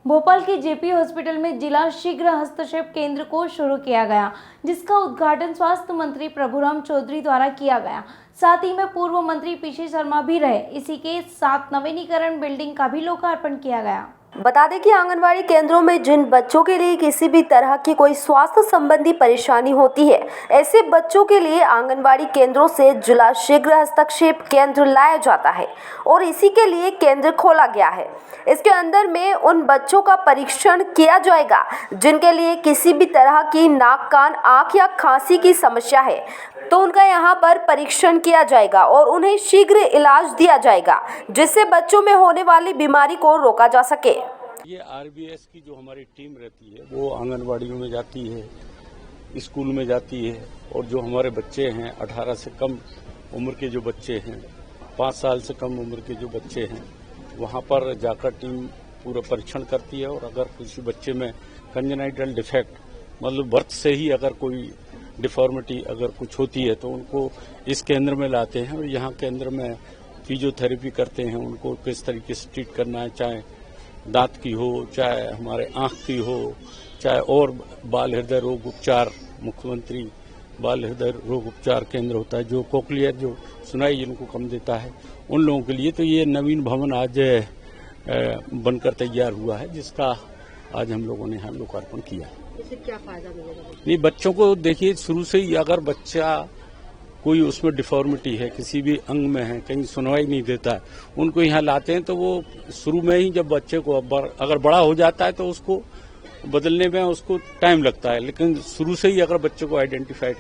भोपाल के JP hospital में जिला शीघ्र हस्तक्षेप केंद्र को शुरू किया गया, जिसका उद्घाटन स्वास्थ्य मंत्री प्रभुराम चौधरी द्वारा किया गया। साथ ही में पूर्व मंत्री पीसी शर्मा भी रहे। इसी के साथ नवीनीकरण बिल्डिंग का भी लोकार्पण किया गया। बता दें कि आंगनवाड़ी केंद्रों में जिन बच्चों के लिए किसी भी तरह की कोई स्वास्थ्य संबंधी परेशानी होती है, ऐसे बच्चों के लिए आंगनवाड़ी केंद्रों से जिला शीघ्र हस्तक्षेप केंद्र लाया जाता है और इसी के लिए केंद्र खोला गया है। इसके अंदर में उन बच्चों का परीक्षण किया जाएगा जिनके लिए किसी भी तरह की नाक, कान, आँख या खांसी की समस्या है, तो उनका यहाँ पर परीक्षण किया जाएगा और उन्हें शीघ्र इलाज दिया जाएगा, जिससे बच्चों में होने वाली बीमारी को रोका जा सके। ये आरबीएस की जो हमारी टीम रहती है वो आंगनबाड़ियों में जाती है, स्कूल में जाती है और जो हमारे बच्चे हैं 18 से कम उम्र के जो बच्चे हैं, 5 साल से कम उम्र के जो बच्चे हैं, वहाँ पर जाकर टीम पूरा परीक्षण करती है और अगर किसी बच्चे में कंजेनाइटल डिफेक्ट मतलब बर्थ से ही अगर कोई डिफॉर्मिटी अगर कुछ होती है तो उनको इस केंद्र में लाते हैं और यहाँ केंद्र में फिजियोथेरेपी करते हैं। उनको किस तरीके से ट्रीट करना है, चाहे दांत की हो, चाहे हमारे आँख की हो, चाहे और बाल हृदय रोग उपचार, मुख्यमंत्री बाल हृदय रोग उपचार केंद्र होता है जो कोक्लियर जो सुनाई जिनको कम देता है उन लोगों के लिए। तो ये नवीन भवन आज बनकर तैयार हुआ है, जिसका आज हम लोगों ने यहाँ लोकार्पण किया। इससे क्या फायदा मिलेगा? नहीं, बच्चों को देखिए शुरू से ही अगर बच्चा कोई उसमें डिफॉर्मिटी है, किसी भी अंग में है, कहीं सुनवाई नहीं देता है, उनको यहाँ लाते हैं तो वो शुरू में ही जब बच्चे को अगर बड़ा हो जाता है तो उसको बदलने में उसको टाइम लगता है, लेकिन शुरू से ही अगर बच्चे को आइडेंटिफाइड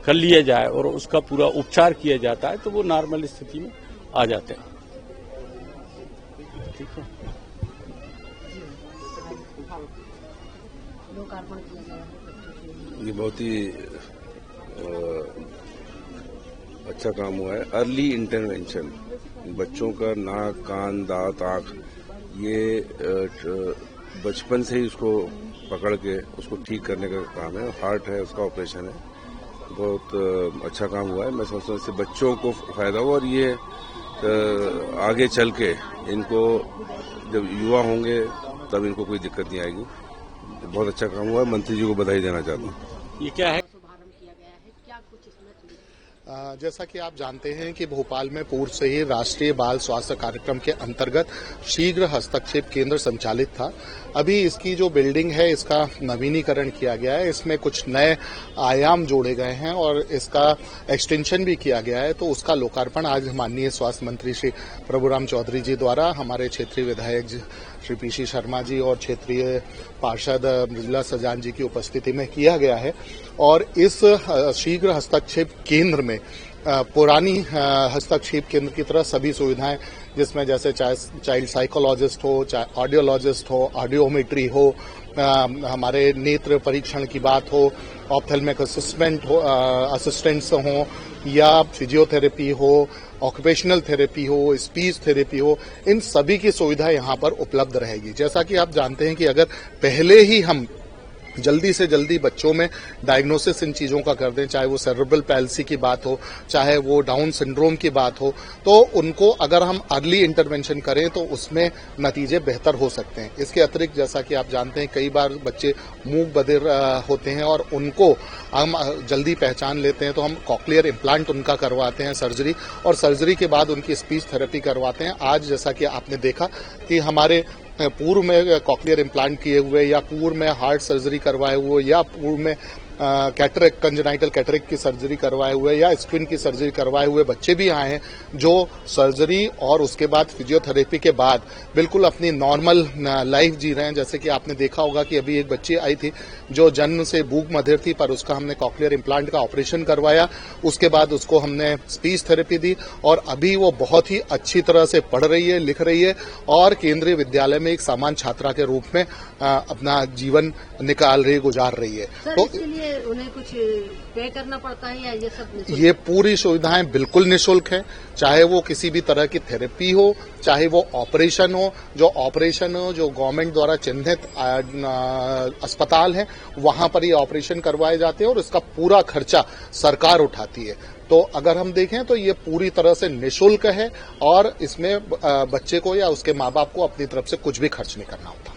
कर लिया जाए और उसका पूरा उपचार किया जाता है तो वो नॉर्मल स्थिति में आ जाते हैं। ठीक है। ये बहुत ही अच्छा काम हुआ है। अर्ली इंटरवेंशन, बच्चों का नाक, कान, दांत, आँख ये बचपन से ही उसको पकड़ के उसको ठीक करने का काम है। हार्ट है, उसका ऑपरेशन है। बहुत अच्छा काम हुआ है। मैं समझता हूँ इससे बच्चों को फायदा हुआ और ये आगे चल के इनको जब युवा होंगे तब इनको कोई दिक्कत नहीं आएगी। बहुत अच्छा काम हुआ है। मंत्री जी को बधाई देना चाहता हूँ। ये क्या है? जैसा कि आप जानते हैं कि भोपाल में पूर्व से ही राष्ट्रीय बाल स्वास्थ्य कार्यक्रम के अंतर्गत शीघ्र हस्तक्षेप केंद्र संचालित था। अभी इसकी जो बिल्डिंग है इसका नवीनीकरण किया गया है, इसमें कुछ नए आयाम जोड़े गए हैं और इसका एक्सटेंशन भी किया गया है। तो उसका लोकार्पण आज माननीय स्वास्थ्य मंत्री श्री प्रभुराम चौधरी जी द्वारा हमारे क्षेत्रीय विधायक श्री पीसी शर्मा जी और क्षेत्रीय पार्षद मृदुला सजान जी की उपस्थिति में किया गया है। और इस शीघ्र हस्तक्षेप केंद्र में पुरानी हस्तक्षेप केंद्र की तरह सभी सुविधाएं, जिसमें जैसे चाइल्ड साइकोलॉजिस्ट हो, चाहे ऑडियोलॉजिस्ट हो, ऑडियोमेट्री हो, हमारे नेत्र परीक्षण की बात हो, ऑप्थेल्मिक असिस्टेंट्स हो या फिजियोथेरेपी हो, ऑक्यूपेशनल थेरेपी हो, स्पीच थेरेपी हो, इन सभी की सुविधा यहाँ पर उपलब्ध रहेगी। जैसा कि आप जानते हैं कि अगर पहले ही हम जल्दी से जल्दी बच्चों में डायग्नोसिस इन चीजों का कर दें, चाहे वो सेरेब्रल पैल्सी की बात हो, चाहे वो डाउन सिंड्रोम की बात हो, तो उनको अगर हम अर्ली इंटरवेंशन करें तो उसमें नतीजे बेहतर हो सकते हैं। इसके अतिरिक्त जैसा कि आप जानते हैं कई बार बच्चे मूक बधिर होते हैं और उनको हम जल्दी पहचान लेते हैं तो हम कॉक्लियर इम्प्लांट उनका करवाते हैं सर्जरी, और सर्जरी के बाद उनकी स्पीच थेरेपी करवाते हैं। आज जैसा कि आपने देखा कि हमारे पूर्व में कॉक्लियर इम्प्लांट किए हुए या पूर्व में हार्ट सर्जरी करवाए हुए या पूर्व में कैटरेक्ट, कंजेनाइटल कैटरेक्ट की सर्जरी करवाए हुए या स्क्विन की सर्जरी करवाए हुए बच्चे भी आए हैं जो सर्जरी और उसके बाद फिजियोथेरेपी के बाद बिल्कुल अपनी नॉर्मल लाइफ जी रहे हैं। जैसे कि आपने देखा होगा कि अभी एक बच्ची आई थी जो जन्म से मूक बधिर थी, पर उसका हमने कॉक्लियर इम्प्लांट का ऑपरेशन करवाया, उसके बाद उसको हमने स्पीच थेरेपी दी और अभी वो बहुत ही अच्छी तरह से पढ़ रही है, लिख रही है और केंद्रीय विद्यालय में एक सामान्य छात्रा के रूप में अपना जीवन निकाल रही, गुजार रही है। तो उन्हें कुछ पे करना पड़ता है या ये सब? ये पूरी सुविधाएं बिल्कुल निःशुल्क है, चाहे वो किसी भी तरह की थेरेपी हो, चाहे वो ऑपरेशन हो। जो गवर्नमेंट द्वारा चिन्हित अस्पताल है वहां पर ये ऑपरेशन करवाए जाते हैं और इसका पूरा खर्चा सरकार उठाती है। तो अगर हम देखें तो ये पूरी तरह से निःशुल्क है और इसमें बच्चे को या उसके माँ बाप को अपनी तरफ से कुछ भी खर्च नहीं करना होता।